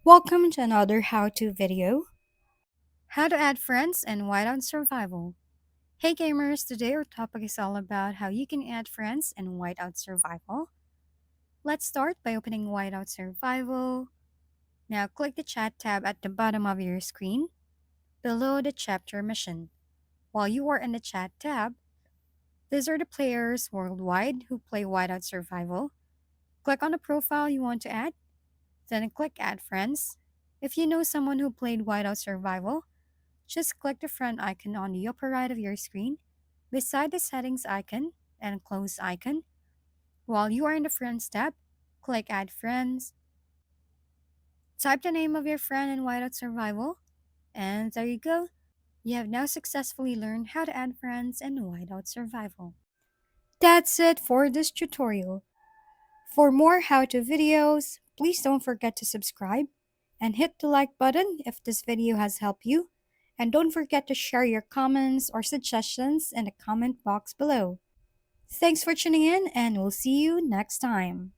Welcome to another how-to video. How to add friends in Whiteout Survival. Hey gamers, today our topic is all about how you can add friends in Whiteout Survival. Let's start by opening Whiteout Survival. Now click the chat tab at the bottom of your screen, below the chapter mission. While you are in the chat tab, these are the players worldwide who play Whiteout Survival. Click on the profile you want to add, then click Add Friends. If you know someone who played Whiteout Survival, just click the friend icon on the upper right of your screen, beside the settings icon and close icon. While you are in the Friends tab, click Add Friends, type the name of your friend in Whiteout Survival, and there you go. You have now successfully learned how to add friends in Whiteout Survival. That's it for this tutorial. For more how-to videos, please don't forget to subscribe and hit the like button if this video has helped you. And don't forget to share your comments or suggestions in the comment box below. Thanks for tuning in, and we'll see you next time.